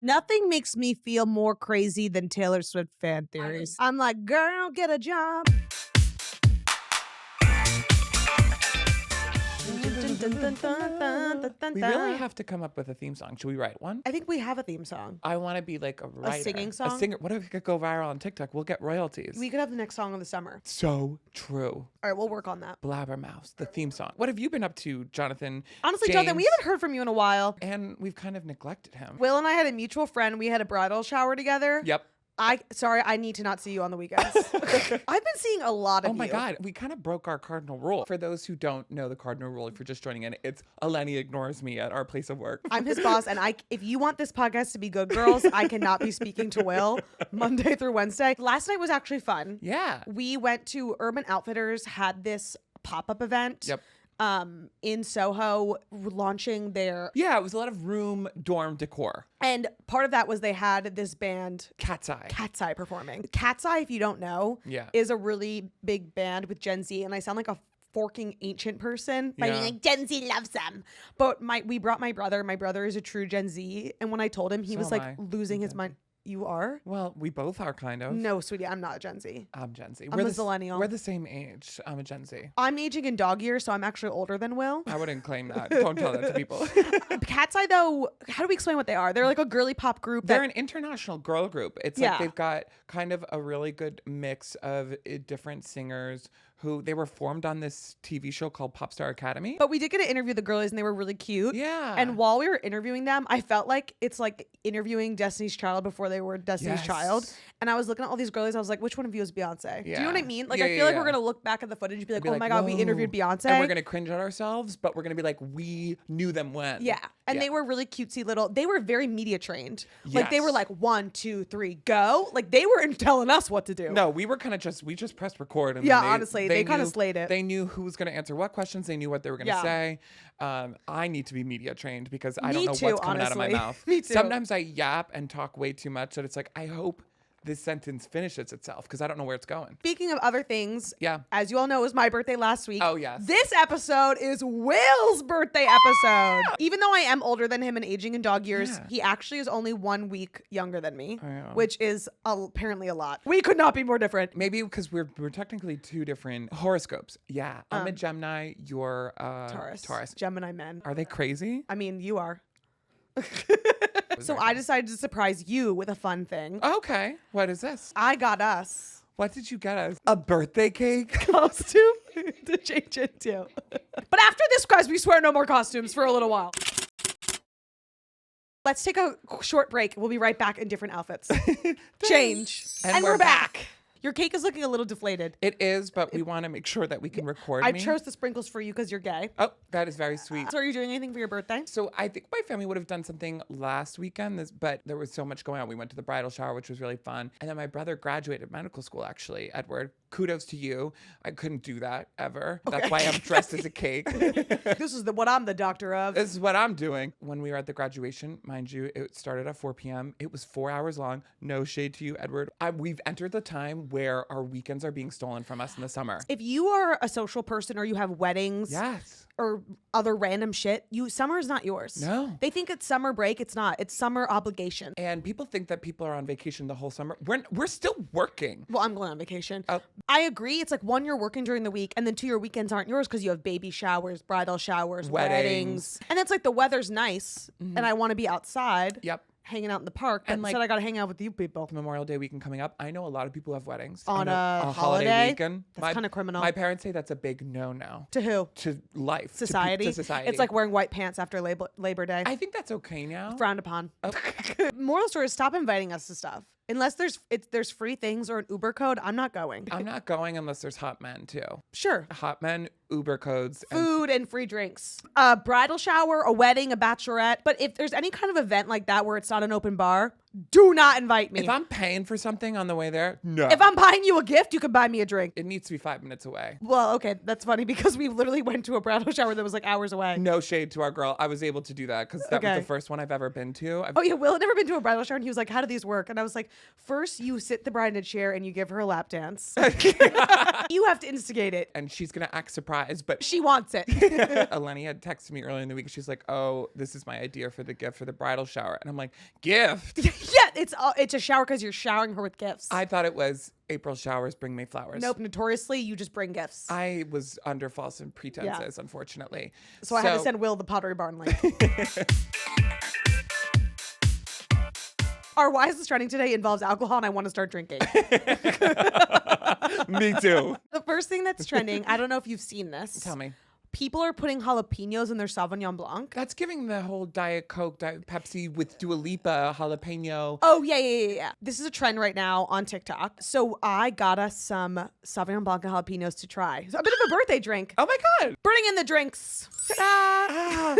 Nothing makes me feel more crazy than Taylor Swift fan theories. I'm like, girl, get a job. We really have to come up with a theme song. Should we write one? I think we have a theme song. I want to be like a writer. A singing song? A singer. What if we could go viral on TikTok? We'll get royalties. We could have the next song of the summer. So true. All right, we'll work on that. Blabbermouths, the theme song. What have you been up to, Jonathan? Honestly, James? Jonathan, we haven't heard from you in a while. And we've kind of neglected him. Will and I had a mutual friend. We had a bridal shower together. Yep. Sorry, I need to not see you on the weekends. I've been seeing a lot of you. Oh my God, we kind of broke our cardinal rule. For those who don't know the cardinal rule, if you're just joining in, it's Eleni ignores me at our place of work. I'm his boss, and if you want this podcast to be good, girls, I cannot be speaking to Will Monday through Wednesday. Last night was actually fun. Yeah. We went to Urban Outfitters, had this pop-up event. Yep. In Soho, launching their... Yeah, it was a lot of room dorm decor. And part of that was they had this band... Katseye performing. Katseye, if you don't know, is a really big band with Gen Z. And I sound like a forking ancient person by being like, Gen Z loves them. But we brought my brother. My brother is a true Gen Z. And when I told him, he was like losing his mind. You are? Well, we both are kind of. No, sweetie, I'm not a Gen Z. I'm Gen Z. I'm a millennial. We're the same age. I'm a Gen Z. I'm aging in dog years, so I'm actually older than Will. I wouldn't claim that. Don't tell that to people. Katseye, though, how do we explain what they are? They're like a girly pop group. They're an international girl group. It's like they've got kind of a really good mix of different singers who they were formed on this TV show called Popstar Academy. But we did get to interview the girlies and they were really cute. Yeah. And while we were interviewing them, I felt like it's like interviewing Destiny's Child before they were Destiny's Child. And I was looking at all these girlies. I was like, which one of you is Beyonce? Yeah. Do you know what I mean? Like, I feel like we're going to look back at the footage and be like, oh my God, we interviewed Beyonce. And we're going to cringe at ourselves, but we're going to be like, we knew them when. Yeah. And they were really cutesy little, they were very media trained. Like they were like, 1, 2, 3, go. Like they weren't telling us what to do. No, we were kind of we just pressed record. And honestly, they kind of slayed it. They knew who was going to answer what questions. They knew what they were going to say. I need to be media trained because I don't know what's coming out of my mouth. Me too. Sometimes I yap and talk way too much that it's like, I hope this sentence finishes itself because I don't know where it's going. Speaking of other things, as you all know, it was my birthday last week. Oh, yes. This episode is Will's birthday episode. Even though I am older than him and aging in dog years, he actually is only 1 week younger than me, which is apparently a lot. We could not be more different. Maybe because we're technically two different horoscopes. Yeah, I'm a Gemini, you're Taurus. Gemini men. Are they crazy? I mean, you are. So I decided to surprise you with a fun thing. Okay. What is this? I got us. What did you get us? A birthday cake? Costume to change into. But after this, guys, we swear no more costumes for a little while. Let's take a short break. We'll be right back in different outfits. Change. And we're back. Your cake is looking a little deflated. It is, but we want to make sure that we can record I chose the sprinkles for you because you're gay. Oh, that is very sweet. So are you doing anything for your birthday? So I think my family would have done something last weekend, but there was so much going on. We went to the bridal shower, which was really fun. And then my brother graduated medical school, actually, Edward. Kudos to you. I couldn't do that ever. Okay. That's why I'm dressed as a cake. This is what I'm the doctor of. This is what I'm doing. When we were at the graduation, mind you, it started at 4 p.m. It was 4 hours long. No shade to you, Edward. We've entered the time where our weekends are being stolen from us in the summer. If you are a social person or you have weddings or other random shit, summer is not yours. No. They think it's summer break. It's not. It's summer obligation. And people think that people are on vacation the whole summer. We're still working. Well, I'm going on vacation. Oh. I agree. It's like 1, you're working during the week, and then 2, your weekends aren't yours because you have baby showers, bridal showers, weddings. And it's like the weather's nice, and I want to be outside. Yep. Hanging out in the park, but instead I gotta hang out with you people. Memorial Day weekend coming up. I know a lot of people have weddings on a holiday weekend. That's kind of criminal. My parents say that's a big no. To who? To life. Society. To society. It's like wearing white pants after Labor Day. I think that's okay now. Frowned upon. Oh. Moral story is stop inviting us to stuff. Unless there's free things or an Uber code, I'm not going. I'm not going unless there's hot men too. Sure. Hot men, Uber codes. Food and free drinks. A bridal shower, a wedding, a bachelorette. But if there's any kind of event like that where it's not an open bar, Do not invite me. If I'm paying for something on the way there, no. If I'm buying you a gift, you can buy me a drink. It needs to be 5 minutes away. Well, okay, that's funny because we literally went to a bridal shower that was like hours away. No shade to our girl. I was able to do that because that was the first one I've ever been to. Oh yeah, Will had never been to a bridal shower and he was like, how do these work? And I was like, first you sit the bride in a chair and you give her a lap dance. You have to instigate it. And she's going to act surprised, but she wants it. Eleni had texted me earlier in the week. She's like, oh, this is my idea for the gift for the bridal shower. And I'm like, gift? Yeah, it's a shower because you're showering her with gifts. I thought it was April showers bring May flowers. Nope, notoriously, you just bring gifts. I was under false pretenses, unfortunately. So I had to send Will the Pottery Barn link. Our Why Is This Trending today involves alcohol and I want to start drinking. Me too. The first thing that's trending, I don't know if you've seen this. Tell me. People are putting jalapeños in their Sauvignon Blanc. That's giving the whole Diet Coke, Diet Pepsi with Dua Lipa jalapeno. Oh, yeah. This is a trend right now on TikTok. So I got us some Sauvignon Blanc and jalapenos to try. So a bit of a birthday drink. Oh my God. Bring in the drinks. Ta-da!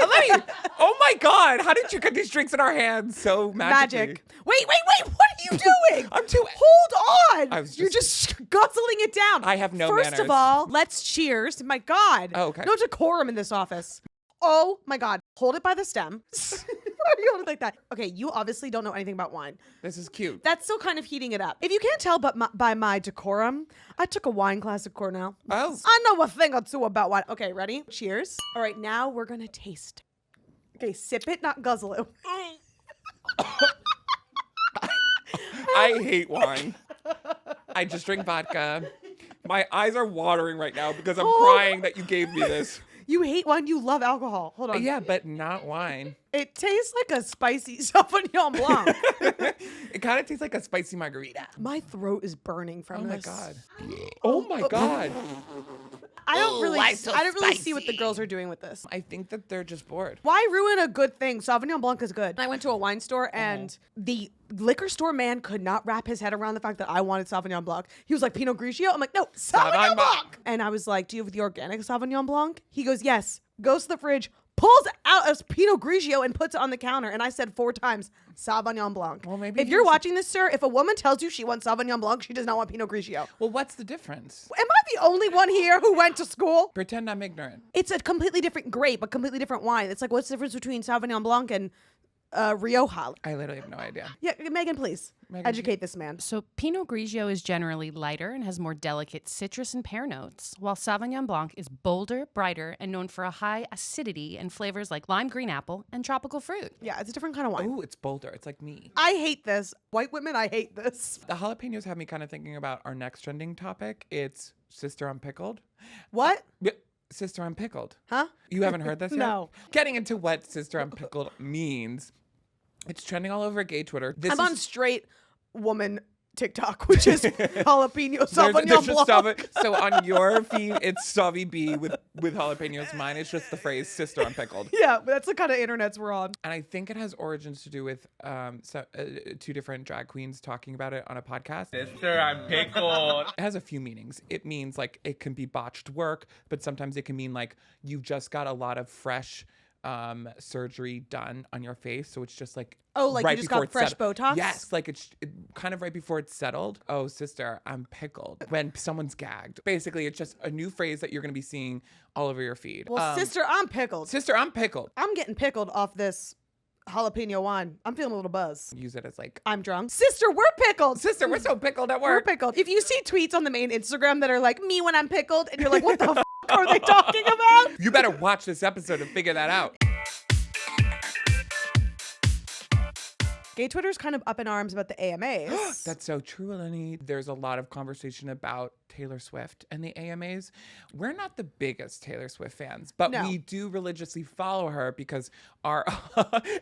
Eleni, oh my God. How did you get these drinks in our hands so magically? Magic. Wait. What are you doing? I'm too... Hold on. You're just guzzling it down. I have no First manners. of all, let's cheers. My God. Oh, okay. No decorum in this office. Oh my God. Hold it by the stem. Why are you holding it like that? Okay, you obviously don't know anything about wine. This is cute. That's still kind of heating it up. If you can't tell by my decorum, I took a wine class at Cornell. Oh. I know a thing or two about wine. Okay, ready? Cheers. All right, now we're going to taste. Okay, sip it, not guzzle it. I hate wine. I just drink vodka. My eyes are watering right now because I'm crying that you gave me this. You hate wine, you love alcohol. Hold on. Yeah, but not wine. It tastes like a spicy Sauvignon Blanc. It kind of tastes like a spicy margarita. My throat is burning from this. Oh my God. I don't really see what the girls are doing with this. I think that they're just bored. Why ruin a good thing? Sauvignon Blanc is good. I went to a wine store and the liquor store man could not wrap his head around the fact that I wanted Sauvignon Blanc. He was like, Pinot Grigio? I'm like, no, Sauvignon Blanc. And I was like, do you have the organic Sauvignon Blanc? He goes, yes. Goes to the fridge, pulls out a Pinot Grigio and puts it on the counter. And I said 4 times, Sauvignon Blanc. Well, maybe if you're watching this, sir, if a woman tells you she wants Sauvignon Blanc, she does not want Pinot Grigio. Well, what's the difference? Am I the only one here who went to school? Pretend I'm ignorant. It's a completely different grape, a completely different wine. It's like, what's the difference between Sauvignon Blanc and Rioja? I literally have no idea. Yeah, Megan, please. Educate this man. So Pinot Grigio is generally lighter and has more delicate citrus and pear notes, while Sauvignon Blanc is bolder, brighter, and known for a high acidity and flavors like lime green apple and tropical fruit. Yeah, it's a different kind of wine. Ooh, it's bolder. It's like me. I hate this. White women, I hate this. The jalapenos have me kind of thinking about our next trending topic. It's Sister Unpickled. What? Sister Unpickled. Huh? You haven't heard this yet? No. Getting into what Sister Unpickled means. It's trending all over gay Twitter. I'm on straight woman TikTok, which is Jalapeño Savy B. So on your feed, it's Savy B with jalapenos. Mine is just the phrase Sister Unpickled. Yeah, that's the kind of internets we're on. And I think it has origins to do with 2 different drag queens talking about it on a podcast. Sister Unpickled. It has a few meanings. It means like it can be botched work, but sometimes it can mean like you've just got a lot of fresh surgery done on your face, so it's just like like right you just got fresh Botox. Yes, like it's kind of right before it's settled. Oh, sister, I'm pickled. When someone's gagged, basically, it's just a new phrase that you're going to be seeing all over your feed. Well, sister, I'm pickled. Sister, I'm pickled. I'm getting pickled off this jalapeno wine. I'm feeling a little buzz. Use it as like I'm drunk. Sister, we're pickled. Sister, we're so pickled at work. We're pickled. If you see tweets on the main Instagram that are like me when I'm pickled, and you're like, what the are they talking about? You better watch this episode and figure that out. Gay Twitter's kind of up in arms about the AMAs. That's so true, Eleni. There's a lot of conversation about Taylor Swift and the AMAs. We're not the biggest Taylor Swift fans, but we do religiously follow her because our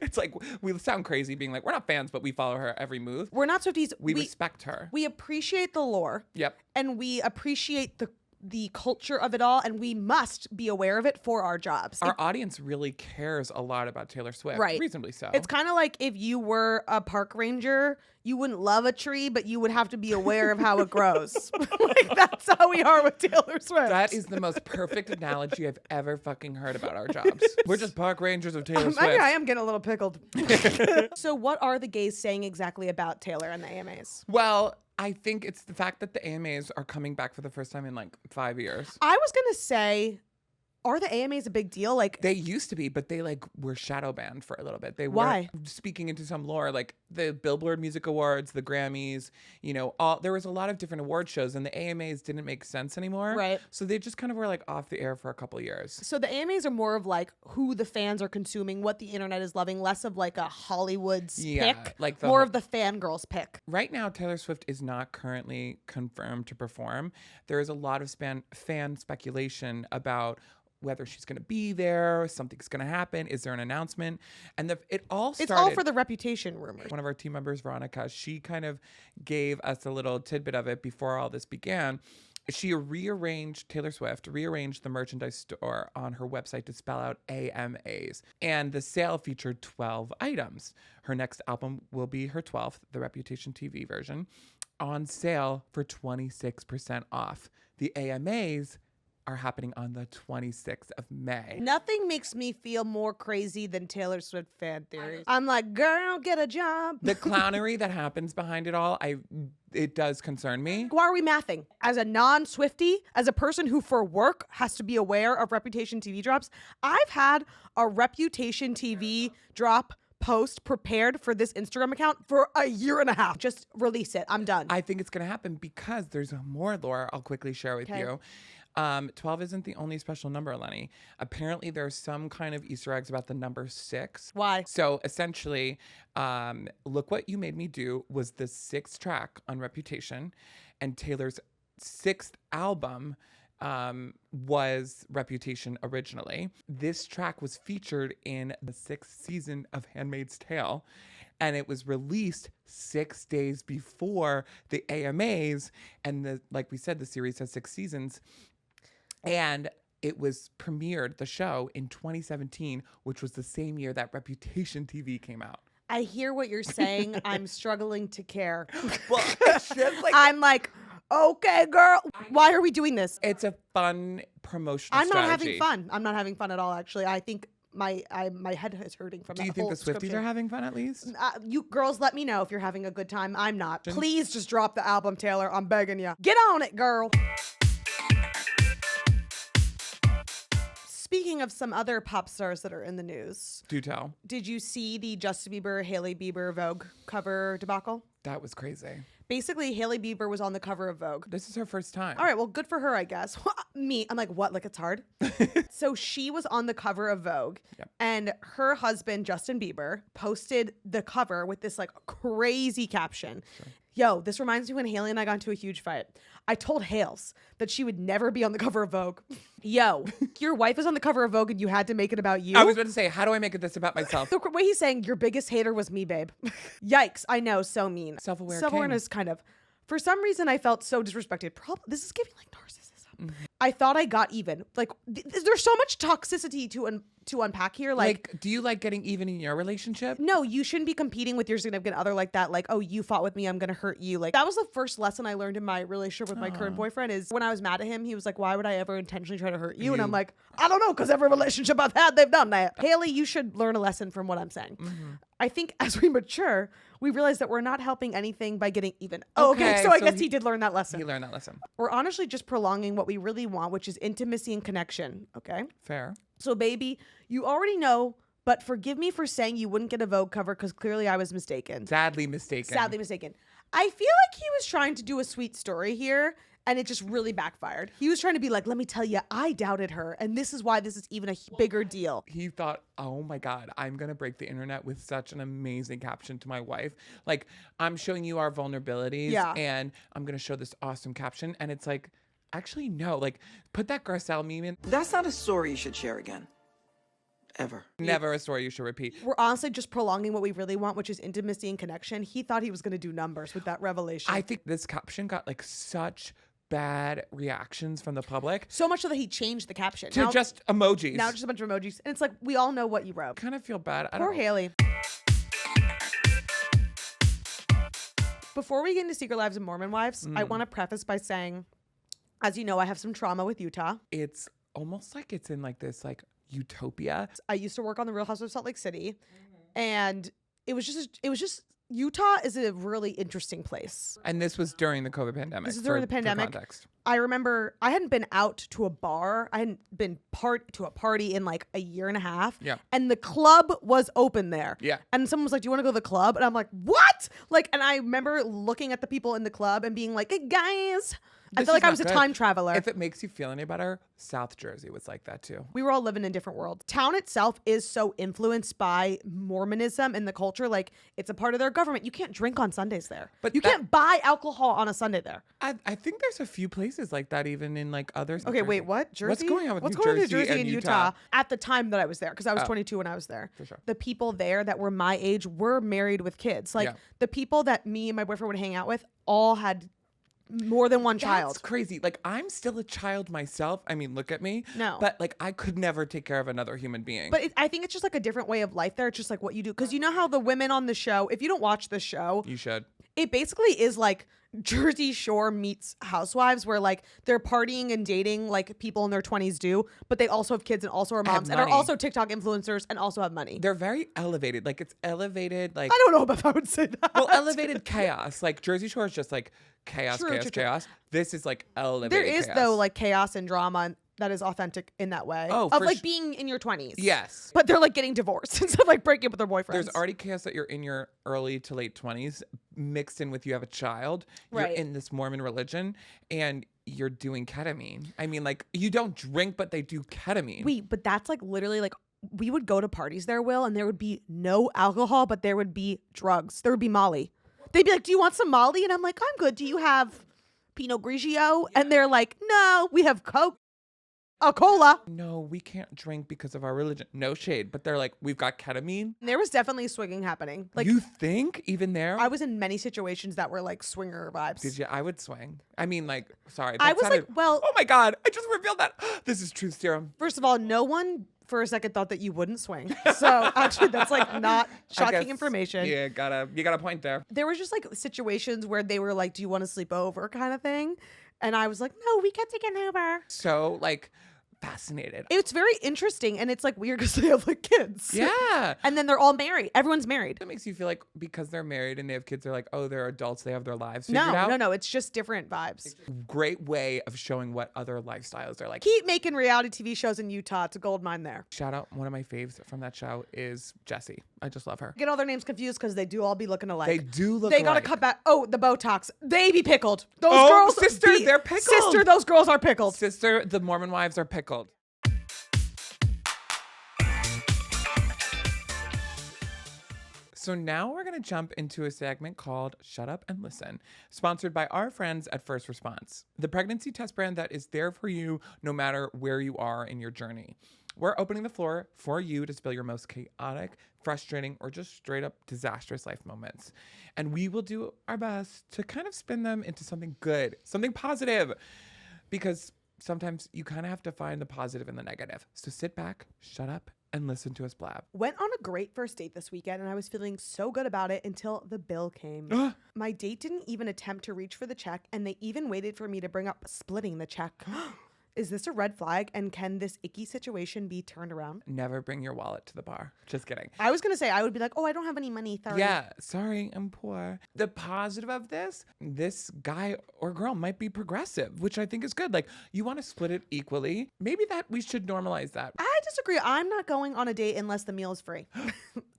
it's like we sound crazy being like, we're not fans, but we follow her every move. We're not Swifties. We respect her. We appreciate the lore. Yep. And we appreciate the the culture of it all, and we must be aware of it for our jobs. Our audience really cares a lot about Taylor Swift. Right. Reasonably so. It's kind of like if you were a park ranger, you wouldn't love a tree, but you would have to be aware of how it grows. Like, that's how we are with Taylor Swift. That is the most perfect analogy I've ever fucking heard about our jobs. We're just park rangers of Taylor Swift. I am getting a little pickled. So what are the gays saying exactly about Taylor and the AMAs? Well, I think it's the fact that the AMAs are coming back for the first time in like 5 years. I was going to say, are the AMAs a big deal? Like, they used to be, but they like were shadow banned for a little bit. Why? Speaking into some lore, like the Billboard Music Awards, the Grammys, you know, there was a lot of different award shows, and the AMAs didn't make sense anymore. Right. So they just kind of were like off the air for a couple years. So the AMAs are more of like who the fans are consuming, what the internet is loving, less of like a Hollywood's pick, like more of the fangirls pick. Right now, Taylor Swift is not currently confirmed to perform. There is a lot of fan speculation about whether she's going to be there, something's going to happen, is there an announcement? And it all started... It's all for the reputation rumors. One of our team members, Veronica, she kind of gave us a little tidbit of it before all this began. Taylor Swift rearranged the merchandise store on her website to spell out AMAs. And the sale featured 12 items. Her next album will be her 12th, the Reputation TV version, on sale for 26% off. The AMAs are happening on the 26th of May. Nothing makes me feel more crazy than Taylor Swift fan theories. I'm like, girl, get a job. The clownery that happens behind it all, it does concern me. Why are we mathing? As a non-Swiftie, as a person who for work has to be aware of Reputation TV drops, I've had a Reputation TV drop post prepared for this Instagram account for a year and a half. Just release it. I'm done. I think it's going to happen because there's more lore I'll quickly share with you. 12 isn't the only special number, Eleni. Apparently, there's some kind of Easter eggs about the number 6. Why? So essentially, Look What You Made Me Do was the 6th track on Reputation, and Taylor's 6th album was Reputation originally. This track was featured in the 6th season of Handmaid's Tale, and it was released 6 days before the AMAs. And like we said, the series has 6 seasons. And it was premiered, the show, in 2017, which was the same year that Reputation TV came out. I hear what you're saying. I'm struggling to care. Well, I'm like, okay, girl. Why are we doing this? It's a fun promotional I'm strategy. not having fun. I'm not having fun at all, actually. I think my head is hurting from that. Do you think the Swifties are having fun at least? You girls, let me know if you're having a good time. I'm not. Please just drop the album, Taylor. I'm begging you. Get on it, girl. Speaking of some other pop stars that are in the news. Do tell. Did you see the Justin Bieber, Hailey Bieber Vogue cover debacle? That was crazy. Basically, Hailey Bieber was on the cover of Vogue. This is her first time. All right, well, good for her, I guess. Me, I'm like, what? Like, it's hard? So she was on the cover of Vogue, and her husband, Justin Bieber, posted the cover with this, like, crazy caption. Sure. Yo, this reminds me when Hailey and I got into a huge fight. I told Hales that she would never be on the cover of Vogue. Yo, your wife is on the cover of Vogue and you had to make it about you? I was about to say, how do I make this about myself? The way he's saying, your biggest hater was me, babe. Yikes, I know, so mean. Self-awareness kind of. For some reason, I felt so disrespected. This is giving like narcissism. Mm-hmm. I thought I got even. Like, there's so much toxicity to unpack here. Like, do you like getting even in your relationship? No, you shouldn't be competing with your significant other like that. Like, oh, you fought with me, I'm gonna hurt you. Like, that was the first lesson I learned in my relationship with my current boyfriend. Is when I was mad at him, he was like, "Why would I ever intentionally try to hurt you?" And I'm like, I don't know, because every relationship I've had, they've done that. Hailey, you should learn a lesson from what I'm saying. Mm-hmm. I think as we mature, we realize that we're not helping anything by getting even. Okay, so I guess he did learn that lesson. He learned that lesson. We're honestly just prolonging what we really want, which is intimacy and connection. Okay? Fair. So, baby, you already know, but forgive me for saying you wouldn't get a Vogue cover because clearly I was mistaken. Sadly mistaken. I feel like he was trying to do a sweet story here, and it just really backfired. He was trying to be like, let me tell you, I doubted her, and this is why this is even a bigger deal. He thought, oh my God, I'm going to break the internet with such an amazing caption to my wife. Like, I'm showing you our vulnerabilities, and I'm going to show this awesome caption, and it's like, actually, no. Like, put that Garcelle meme in. That's not a story you should share again. Ever. Never a story you should repeat. We're honestly just prolonging what we really want, which is intimacy and connection. He thought he was going to do numbers with that revelation. I think this caption got like such bad reactions from the public. So much so that he changed the caption. To just emojis. Now just a bunch of emojis. And it's like, we all know what you wrote. Kind of feel bad. Poor Hailey. Before we get into Secret Lives of Mormon Wives, I want to preface by saying, as you know, I have some trauma with Utah. It's almost like it's in like this like utopia. I used to work on the Real Housewives of Salt Lake City, and it was just Utah is a really interesting place. And this was during the COVID pandemic. This is during the pandemic. For context. I remember I hadn't been out to a bar. I hadn't been to a party in like a year and a half. Yeah. And the club was open there. Yeah. And someone was like, "Do you want to go to the club?" And I'm like, "What?" Like, and I remember looking at the people in the club and being like, "Hey, guys." I felt like I was a time traveler. If it makes you feel any better, South Jersey was like that too. We were all living in different worlds. Town itself is so influenced by Mormonism and the culture. Like, it's a part of their government. You can't drink on Sundays there. But you can't buy alcohol on a Sunday there. I think there's a few places like that even in like other. Okay, wait, what? Jersey? What's going on with What's New going on Jersey in New Jersey and and Utah? At the time that I was there, because I was 22 when I was there. For sure. The people there that were my age were married with kids. Like, the people that me and my boyfriend would hang out with all had more than one child. That's crazy. Like, I'm still a child myself. I mean, look at me. No. But like, I could never take care of another human being. But I think it's just like a different way of life there. It's just like what you do. Because you know how the women on the show, if you don't watch the show, you should. It basically is like Jersey Shore meets Housewives, where like they're partying and dating like people in their 20s do, but they also have kids and also are moms and are also TikTok influencers and also have money. They're very elevated. Like, it's elevated. Like, I don't know if I would say that. Well, elevated chaos. Like, Jersey Shore is just like chaos, True. chaos. This is like elevated There is chaos. though like chaos and drama that is authentic in that way. Oh, of like being in your 20s. Yes. But they're like getting divorced instead of like breaking up with their boyfriends. There's already chaos that you're in your early to late 20s mixed in with you have a child. Right. You're in this Mormon religion and you're doing ketamine. I mean, like, you don't drink, but they do ketamine. Wait, but that's like literally like we would go to parties there, Will, and there would be no alcohol, but there would be drugs. There would be Molly. They'd be like, "Do you want some Molly?" And I'm like, "I'm good. Do you have Pinot Grigio?" Yeah. And they're like, "No, we have Coke. A cola." No, we can't drink because of our religion. No shade, but they're like, we've got ketamine. There was definitely swinging happening. Like, you think even there? I was in many situations that were like swinger vibes. Did you? I would swing. I mean, like, sorry. I was like, well, oh my God, I just revealed that. This is truth serum. First of all, no one for a second thought that you wouldn't swing. So actually that's like not shocking information. Yeah, you got a point there. There was just like situations where they were like, "Do you want to sleep over?" kind of thing. And I was like, "No, we can take an Uber." So like fascinated. It's very interesting, and it's like weird because they have like kids. Yeah. And then they're all married. Everyone's married. It makes you feel like because they're married and they have kids, they're like, oh, they're adults, they have their lives figured out. No. It's just different vibes. Great way of showing what other lifestyles are like. Keep making reality TV shows in Utah. It's a gold mine there. Shout out, one of my faves from that show is Jessie. I just love her. Get all their names confused because they do all be looking alike. They do look They alike. gotta cut back. Oh, the Botox. They be pickled. Those Oh, girls. sister, they're pickled. Sister, those girls are pickled. Sister, the Mormon wives are pickled. So now we're going to jump into a segment called Shut Up and Listen, sponsored by our friends at First Response, the pregnancy test brand that is there for you no matter where you are in your journey. We're opening the floor for you to spill your most chaotic, frustrating, or just straight up disastrous life moments. And we will do our best to kind of spin them into something good, something positive, because sometimes you kind of have to find the positive in the negative. So sit back, shut up, and listen to us blab. Went on a great first date this weekend, and I was feeling so good about it until the bill came. My date didn't even attempt to reach for the check, and they even waited for me to bring up splitting the check. Is this a red flag, and can this icky situation be turned around? Never bring your wallet to the bar. Just kidding. I was going to say, I would be like, "Oh, I don't have any money. Sorry." Yeah, sorry, I'm poor. The positive of this guy or girl might be progressive, which I think is good. Like, you want to split it equally. Maybe that we should normalize that. I disagree. I'm not going on a date unless the meal is free.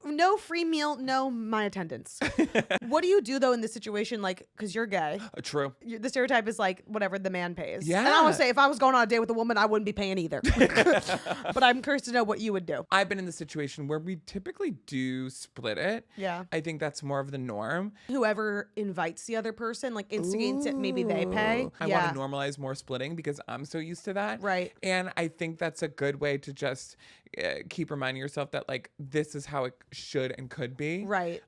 No free meal, no my attendance. What do you do though in this situation? Like, because you're gay. True. The stereotype is like whatever the man pays. Yeah. And I want to say, if I was going on a date with a woman, I wouldn't be paying either. But I'm curious to know what you would do. I've been in the situation where we typically do split it. Yeah. I think that's more of the norm. Whoever invites the other person, like instigates it, maybe they pay. I want to normalize more splitting because I'm so used to that. Right. And I think that's a good way to just keep reminding yourself that like this is how it should and could be. Right.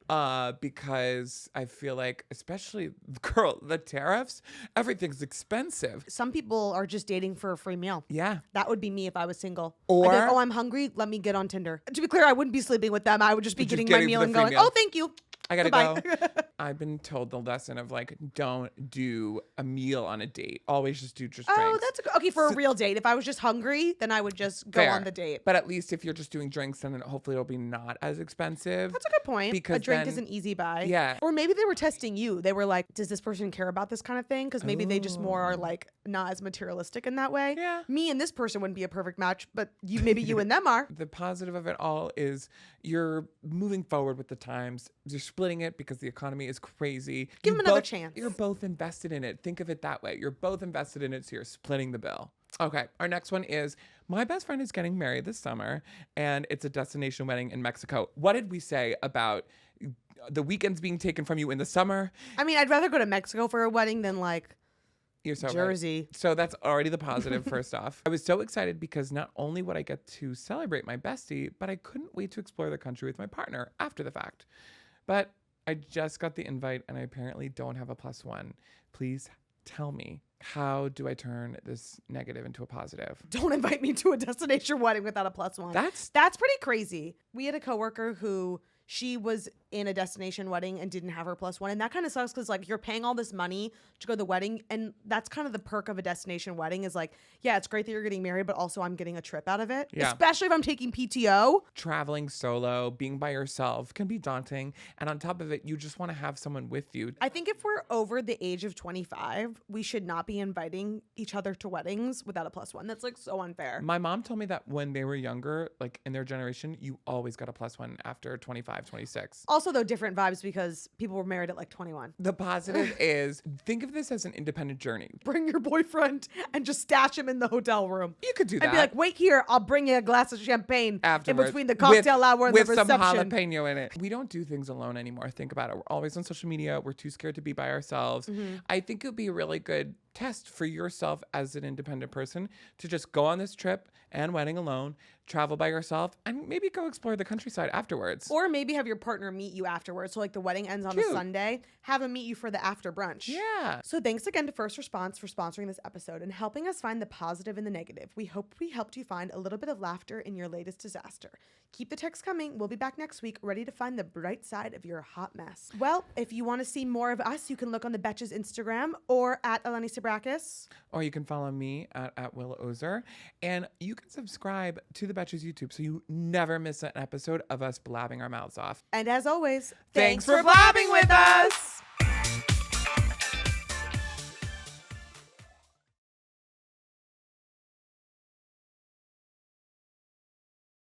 Because I feel like, especially, girl, the tariffs, everything's expensive. Some people are just dating for a free meal. Yeah. That would be me if I was single. Or- I'd be like, oh, I'm hungry. Let me get on Tinder. To be clear, I wouldn't be sleeping with them. I would just be getting my getting meal the and free going, meal. oh, thank you. I gotta Goodbye. go. I've been told the lesson of like, don't do a meal on a date. Always just do just Oh, drinks. that's okay for a real date. If I was just hungry, then I would just go Fair. on the date. But at least if you're just doing drinks, then hopefully it'll be not as expensive. That's a good point. Because a drink then- is an easy buy. Yeah. Or maybe they were testing you. They were like, does this person care about this kind of thing? Because maybe they just more are like not as materialistic in that way. Yeah. Me and this person wouldn't be a perfect match, but maybe you and them are. The positive of it all is you're moving forward with the times. You're splitting it because the economy is crazy. Give You them another both- chance. You're both invested in it. Think of it that way. You're both invested in it, so you're splitting the bill. Okay, our next one is my best friend is getting married this summer, and it's a destination wedding in Mexico. What did we say about the weekends being taken from you in the summer? I mean, I'd rather go to Mexico for a wedding than like You're so right. Jersey. So that's already the positive, first off. I was so excited because not only would I get to celebrate my bestie, but I couldn't wait to explore the country with my partner after the fact. But I just got the invite and I apparently don't have a +1. Please tell me, how do I turn this negative into a positive? Don't invite me to a destination wedding without a +1. That's pretty crazy. We had a coworker who she was in a destination wedding and didn't have her +1. And that kind of sucks because like you're paying all this money to go to the wedding. And that's kind of the perk of a destination wedding is like, yeah, it's great that you're getting married, but also I'm getting a trip out of it. Yeah. Especially if I'm taking PTO. traveling solo, being by yourself can be daunting. And on top of it, you just want to have someone with you. I think if we're over the age of 25, we should not be inviting each other to weddings without a +1. That's like so unfair. My mom told me that when they were younger, like in their generation, you always got a +1 after 25, 26. Also, though, different vibes because people were married at like 21. The positive is, think of this as an independent journey. Bring your boyfriend and just stash him in the hotel room. You could do that. And be like, wait here, I'll bring you a glass of champagne afterwards, in between the cocktail hour and the with some reception. jalapeno in it. We don't do things alone anymore. Think about it. We're always on social media. We're too scared to be by ourselves. Mm-hmm. I think it would be a really good test for yourself as an independent person to just go on this trip and wedding alone, travel by yourself, and maybe go explore the countryside afterwards. Or maybe have your partner meet you afterwards. So like the wedding ends on a Cute. Sunday, have him meet you for the after brunch. Yeah. So thanks again to First Response for sponsoring this episode and helping us find the positive and the negative. We hope we helped you find a little bit of laughter in your latest disaster. Keep the texts coming. We'll be back next week, ready to find the bright side of your hot mess. Well, if you want to see more of us, you can look on the Betches Instagram or at Eleni Sabrakis. Or you can follow me at Will Ozer. And you can subscribe to the Betches YouTube so you never miss an episode of us blabbing our mouths off. And as always, Thanks for blabbing with us!